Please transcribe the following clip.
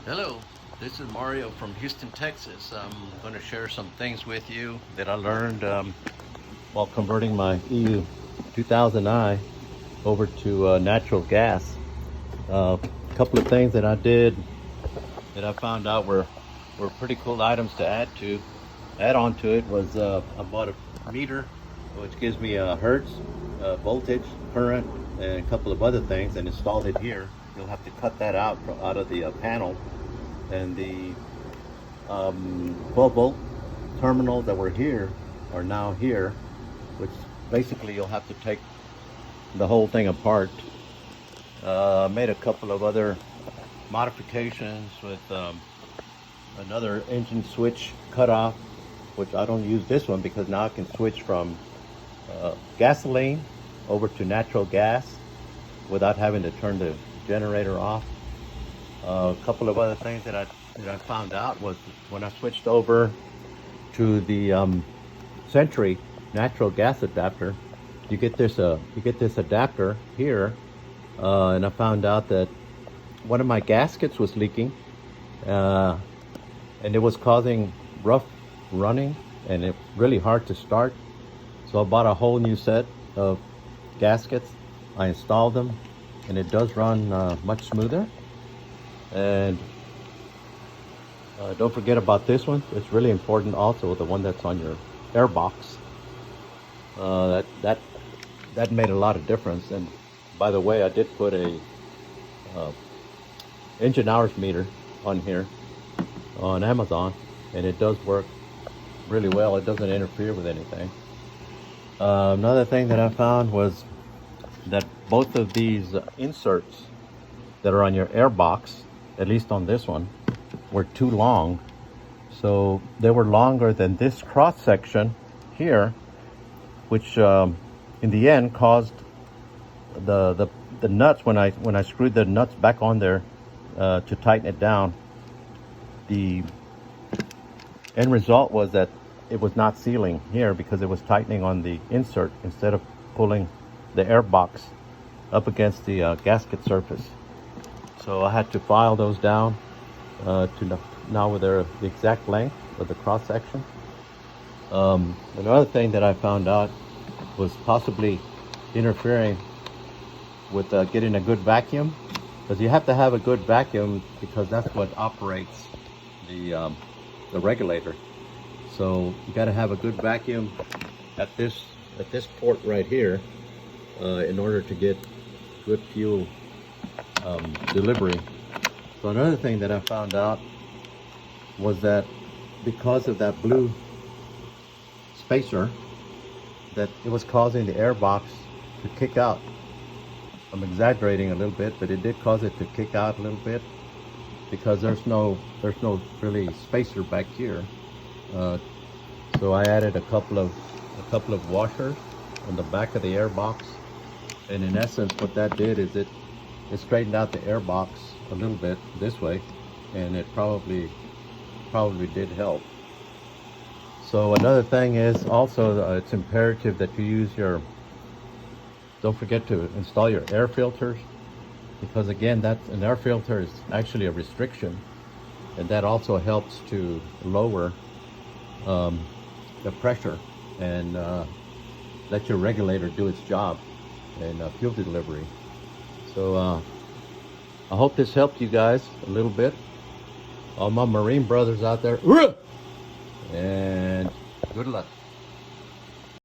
Hello, this is Mario from Houston, Texas. I'm going to share some things with you that I learned while converting my EU2000i over to natural gas. A couple of things that I did that I found out were pretty cool items to add on to it was I bought a meter which gives me a hertz, voltage, current, and a couple of other things, and installed it here. You'll have to cut that out of the panel, and the 12 volt terminals that were here are now here, which basically you'll have to take the whole thing apart. Made a couple of other modifications with another engine switch cutoff, which I don't use this one because now I can switch from gasoline over to natural gas without having to turn the generator off. A couple of other things that I found out was when I switched over to the Century natural gas adapter, you get this adapter here, and I found out that one of my gaskets was leaking, and it was causing rough running and it really hard to start. So I bought a whole new set of gaskets. I installed them, and it does run much smoother. And don't forget about this one. It's really important also, the one that's on your air box. That made a lot of difference. And by the way, I did put a engine hours meter on here on Amazon, and it does work really well. It doesn't interfere with anything. Another thing that I found was that both of these inserts that are on your air box, at least on this one, were too long. So they were longer than this cross section here, which in the end caused the nuts, when I screwed the nuts back on there to tighten it down, the end result was that it was not sealing here because it was tightening on the insert instead of pulling the air box up against the gasket surface. So I had to file those down to now with the exact length of the cross section. Another thing that I found out was possibly interfering with getting a good vacuum, because you have to have a good vacuum because that's what operates the regulator. So you got to have a good vacuum at this port right here in order to get good fuel delivery. So another thing that I found out was that because of that blue spacer, that it was causing the air box to kick out. I'm exaggerating a little bit, but it did cause it to kick out a little bit because there's no really spacer back here. So I added a couple of washers on the back of the air box, and in essence what that did is it straightened out the air box a little bit this way, and it probably did help. So another thing is also it's imperative that you use don't forget to install your air filters, because again, an air filter is actually a restriction, and that also helps to lower the pressure and let your regulator do its job in fuel delivery. So I hope this helped you guys a little bit. All my Marine brothers out there, and good luck.